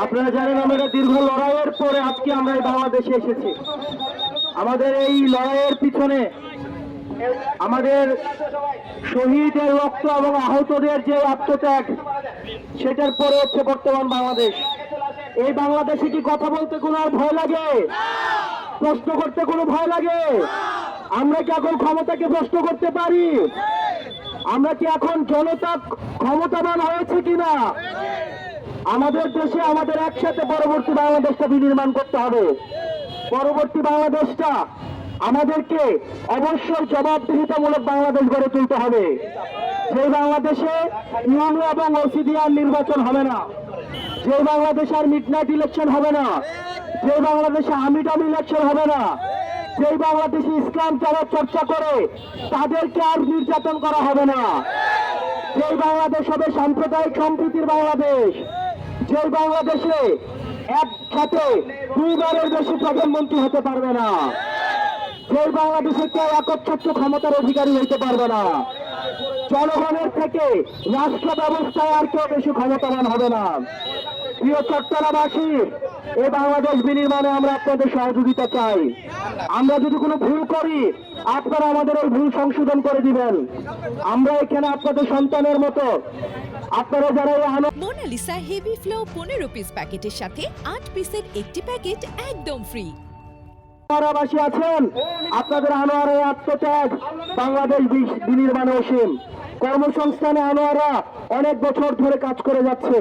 আপনারা জানেন আমরা দীর্ঘ লড়াইয়ের পরে আজকে আমরা এই বাংলাদেশে এসেছি। আমাদের এই লড়াইয়ের পিছনে আমাদের শহীদের রক্ত এবং আহতদের যে আত্মত্যাগ, সেটার পরে হচ্ছে বর্তমান বাংলাদেশ। এই বাংলাদেশে কি কথা বলতে কোনো আর ভয় লাগে? প্রশ্ন করতে কোনো ভয় লাগে? আমরা কি এখন ক্ষমতাকে প্রশ্ন করতে পারি? আমরা কি এখন জনতা ক্ষমতাবান হয়েছে কিনা? আমাদের দেশে আমাদের একসাথে পরবর্তী বাংলাদেশটা বিনির্মাণ করতে হবে। পরবর্তী বাংলাদেশটা আমাদেরকে অবশ্যই জবাবদিহিতামূলক বাংলাদেশ গড়ে তুলতে হবে। যে বাংলাদেশে ইউনো এবং ওসিডিআর নির্বাচন হবে না, যে বাংলাদেশে আর মিডনাইট ইলেকশন হবে না, যে বাংলাদেশে আমিটামি ইলেকশন হবে না, যে বাংলাদেশে ইসলাম যারা চর্চা করে তাদেরকে আর নির্যাতন করা হবে না, যে বাংলাদেশ হবে সাম্প্রদায়িক সম্প্রীতির বাংলাদেশ, যে বাংলাদেশে একসাথে দুইবারের বেশি প্রধানমন্ত্রী হতে পারবে না, যে বাংলাদেশে কেউ একচ্ছত্র ক্ষমতার অধিকারী হইতে পারবে না, জনগণের থেকে রাষ্ট্র ব্যবস্থায় আর কেউ বেশি ক্ষমতাবান হবে না। প্রিয় চট্টগ্রামবাসী, এই বাংলাদেশ বিনির্মাণে আমরা আপনাদের সহযোগিতা চাই। আমরা যদি কোনো ভুল করি আপনারা আমাদের ওই ভুল সংশোধন করে দিবেন। আমরা এখানে আপনাদের সন্তানের মতো। আপনারা যারা মোনালিসা হেভি ফ্লো 15 পিস প্যাকেটের সাথে 8 পিসের একটি প্যাকেট একদম ফ্রি। আনোয়ারাবাসী আছেন, আপনাদের আনোয়ারের আত্মত্যাগ বাংলাদেশ বিনির্মাণে অসীম। কর্মসংস্থানে আনোয়ারা অনেক বছর ধরে কাজ করে যাচ্ছে।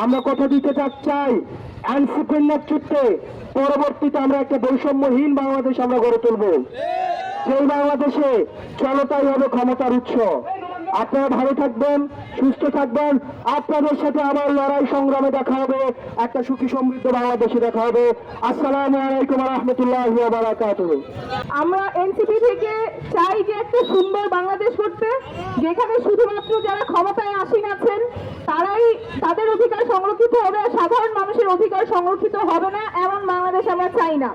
আমরা কথা দিতে চাই এনসিপির নেতৃত্বে পরবর্তীতে আমরা একটা বৈষম্যহীন বাংলাদেশ আমরা গড়ে তুলব, সেই বাংলাদেশে জনতাই হবে ক্ষমতার উৎস। আপনারা ভালো থাকবেন, সুস্থ থাকবেন। আপনাদের সাথে আবার লড়াই সংগ্রামে দেখা হবে, একটা সুখী সমৃদ্ধ বাংলাদেশে দেখা হবে। আসসালামু আলাইকুম ওয়া রাহমাতুল্লাহি ওয়া বারাকাতুহু। আমরা এনসিপি থেকে চাই যে একটা সুন্দর বাংলাদেশ করতে, যেখানে শুধুমাত্র যারা ক্ষমতায় আসীন আছেন তারাই তাদের অধিকার সংরক্ষিত হবে, সাধারণ মানুষের অধিকার সংরক্ষিত হবে না, এমন বাংলাদেশ আমরা চাই না।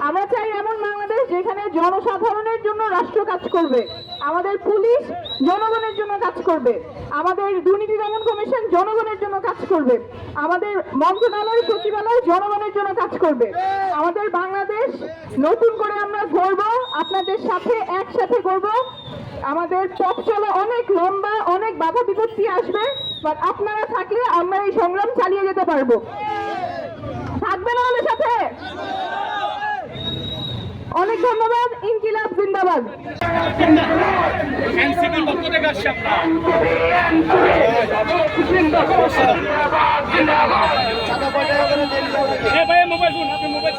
আমরা চাই এমন বাংলাদেশ যেখানে জনসাধারণের জন্য রাষ্ট্র কাজ করবে, আমাদের পুলিশ জনগণের জন্য কাজ করবে, আমাদের দুর্নীতি দমন কমিশন জনগণের জন্য কাজ করবে, আমাদের মন্ত্রণালয় সচিবালয় জনগণের জন্য কাজ করবে। আমাদের বাংলাদেশ নতুন করে আমরা গড়ব, আপনাদের সাথে একসাথে গড়ব। আমাদের পথ চলা অনেক লম্বা, অনেক বাধা বিপত্তি আসবে, বাট আপনারা থাকলে আমরা এই সংগ্রাম চালিয়ে যেতে পারবো। থাকবেন আমাদের সাথে? অনেক ধন্যবাদ। ইনকিলাব জিন্দাবাদ। এনসিপির পক্ষ থেকে আসছে আপনার মোবাইল ফোন, আপনি মোবাইল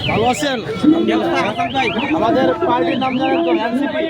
ভালো আছেন? আমাদের পার্টির নাম জানেন তো? এনসিপি।